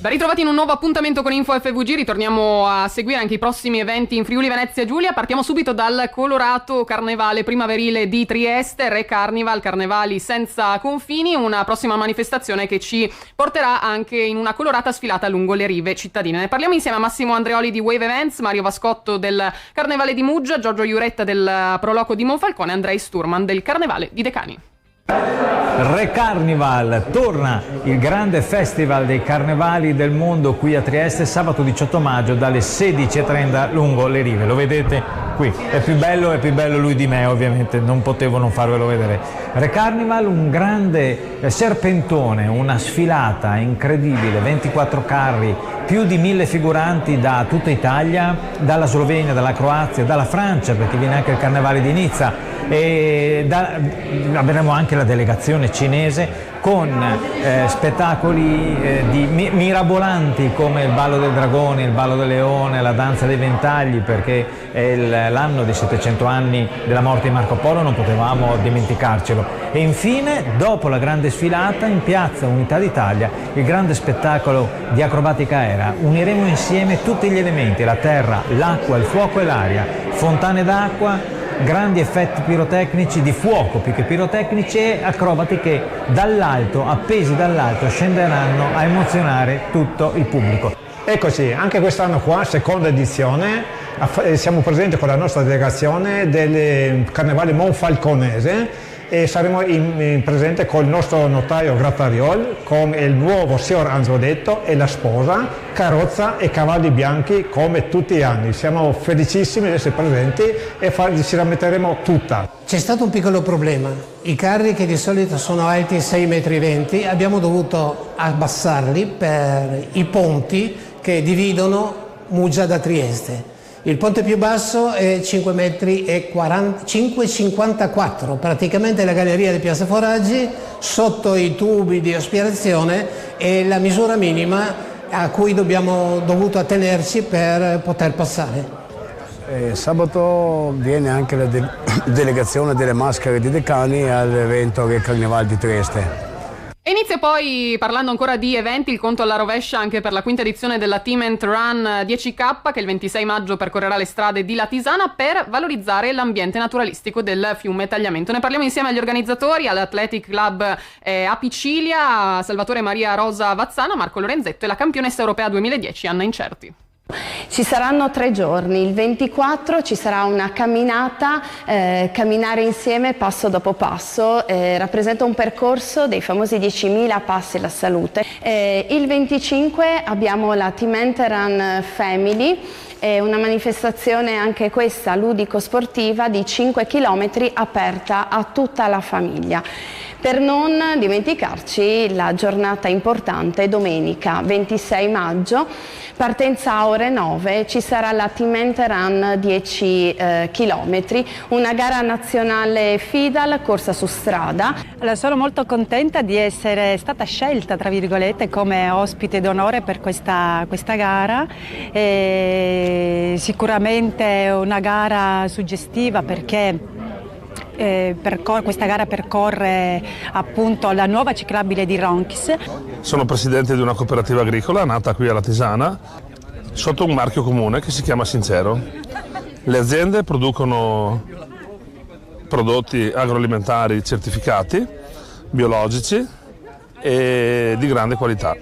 Ben ritrovati in un nuovo appuntamento con Info FVG, ritorniamo a seguire anche i prossimi eventi in Friuli Venezia Giulia. Partiamo subito dal colorato carnevale primaverile di Trieste, Re Carnival, Carnevali senza confini, una prossima manifestazione che ci porterà anche in una colorata sfilata lungo le rive cittadine. Ne parliamo insieme a Massimo Andreoli di Wave Events, Mario Vascotto del Carnevale di Muggia, Giorgio Iuretta del Proloco di Monfalcone e Andrei Sturman del Carnevale di Decani. Re Carnival, torna il grande festival dei carnevali del mondo qui a Trieste sabato 18 maggio dalle 16:30 lungo le rive. Lo vedete qui, è più bello lui di me, ovviamente non potevo non farvelo vedere. Re Carnival, un grande serpentone, una sfilata incredibile, 24 carri, più di 1000 figuranti da tutta Italia, dalla Slovenia, dalla Croazia, dalla Francia, perché viene anche il Carnevale di Nizza, e avremo anche la delegazione cinese con spettacoli mirabolanti come il ballo del dragone, il ballo del leone, la danza dei ventagli, perché è l'anno dei 700 anni della morte di Marco Polo, non potevamo dimenticarcelo. E infine, dopo la grande sfilata, in piazza Unità d'Italia, il grande spettacolo di acrobatica aerea. Uniremo insieme tutti gli elementi, la terra, l'acqua, il fuoco e l'aria, fontane d'acqua, grandi effetti pirotecnici, di fuoco più che pirotecnici, e acrobati che dall'alto, appesi dall'alto, scenderanno a emozionare tutto il pubblico. Eccoci, anche quest'anno qua, seconda edizione, siamo presenti con la nostra delegazione del Carnevale Monfalconese e saremo in presente con il nostro notaio Grattariol, con il nuovo signor Anzodetto e la sposa, carrozza e cavalli bianchi come tutti gli anni. Siamo felicissimi di essere presenti e ci la metteremo tutta. C'è stato un piccolo problema: i carri, che di solito sono alti 6,20 m, abbiamo dovuto abbassarli per i ponti che dividono Muggia da Trieste. Il ponte più basso è 5,54 m, praticamente la galleria di Piazza Foraggi, sotto i tubi di aspirazione, è la misura minima a cui abbiamo dovuto attenerci per poter passare. Sabato viene anche la delegazione delle maschere di Decani all'evento del Carnevale di Trieste. E inizia poi, parlando ancora di eventi, il conto alla rovescia anche per la quinta edizione della Team and Run 10K, che il 26 maggio percorrerà le strade di Latisana per valorizzare l'ambiente naturalistico del fiume Tagliamento. Ne parliamo insieme agli organizzatori, all'Athletic Club Apicilia, Salvatore Maria Rosa Vazzana, Marco Lorenzetto e la campionessa europea 2010 Anna Incerti. Ci saranno 3 giorni, il 24 ci sarà una camminata, camminare insieme passo dopo passo, rappresenta un percorso dei famosi 10.000 passi alla salute. Il 25 abbiamo la Team Run Family, una manifestazione anche questa ludico-sportiva di 5 km aperta a tutta la famiglia. Per non dimenticarci la giornata importante, domenica 26 maggio, partenza a ore 9, ci sarà la Team Run 10 km, una gara nazionale FIDAL, corsa su strada. Allora, sono molto contenta di essere stata scelta, tra virgolette, come ospite d'onore per questa gara. Sicuramente è una gara suggestiva perché questa gara percorre appunto la nuova ciclabile di Ronchis. Sono presidente di una cooperativa agricola nata qui a Latisana sotto un marchio comune che si chiama Sincero. Le aziende producono prodotti agroalimentari certificati, biologici e di grande qualità.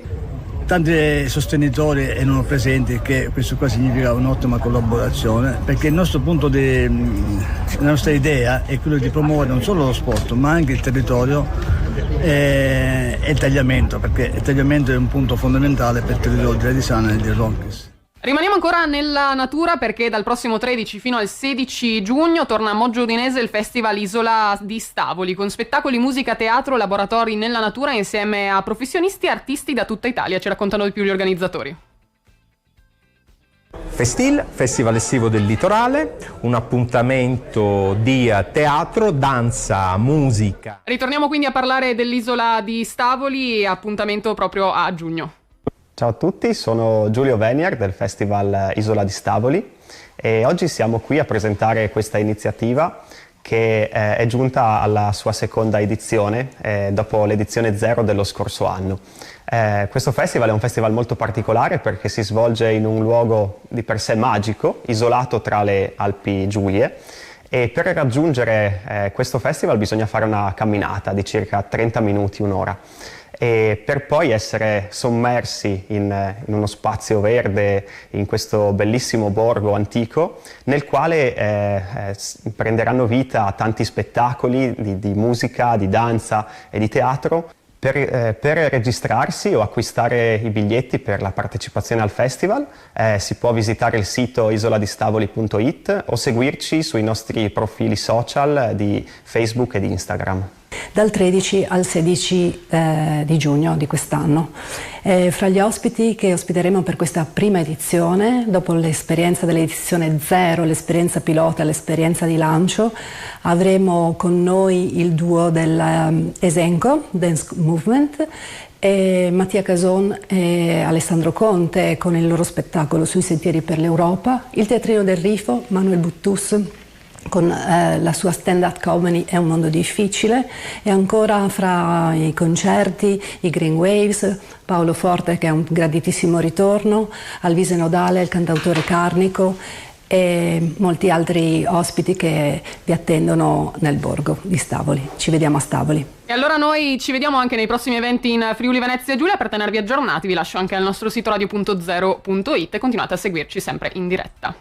Tanti sostenitori erano presenti, che questo qua significa un'ottima collaborazione, perché il nostro la nostra idea è quello di promuovere non solo lo sport ma anche il territorio e il tagliamento, perché il tagliamento è un punto fondamentale per il territorio di Latisana e di Ronchis. Rimaniamo ancora nella natura perché dal prossimo 13 fino al 16 giugno torna a Moggio Udinese il Festival Isola di Stavoli, con spettacoli, musica, teatro, laboratori nella natura insieme a professionisti e artisti da tutta Italia. Ci raccontano di più gli organizzatori. Festil, Festival estivo del litorale, un appuntamento di teatro, danza, musica. Ritorniamo quindi a parlare dell'Isola di Stavoli, appuntamento proprio a giugno. Ciao a tutti, sono Giulio Venier del Festival Isola di Stavoli e oggi siamo qui a presentare questa iniziativa che è giunta alla sua seconda edizione dopo l'edizione 0 dello scorso anno. Questo festival è un festival molto particolare perché si svolge in un luogo di per sé magico, isolato tra le Alpi Giulie, e per raggiungere questo festival bisogna fare una camminata di circa 30 minuti, un'ora, e per poi essere sommersi in uno spazio verde, in questo bellissimo borgo antico, nel quale prenderanno vita tanti spettacoli di musica, di danza e di teatro. Per registrarsi o acquistare i biglietti per la partecipazione al festival si può visitare il sito isoladistaboli.it o seguirci sui nostri profili social di Facebook e di Instagram. Dal 13 al 16 di giugno di quest'anno. Fra gli ospiti che ospiteremo per questa prima edizione, dopo l'esperienza dell'edizione 0, l'esperienza pilota, l'esperienza di lancio, avremo con noi il duo del Esenco, Dance Movement, e Mattia Cason e Alessandro Conte con il loro spettacolo Sui sentieri per l'Europa, il Teatrino del Rifo, Manuel Buttus con la sua stand-up comedy È un mondo difficile, e ancora fra i concerti i Green Waves, Paolo Forte che è un graditissimo ritorno, Alvise Nodale, il cantautore Carnico e molti altri ospiti che vi attendono nel borgo di Stavoli. Ci vediamo a Stavoli. E allora noi ci vediamo anche nei prossimi eventi in Friuli Venezia Giulia. Per tenervi aggiornati vi lascio anche al nostro sito radio.0.it e continuate a seguirci sempre in diretta.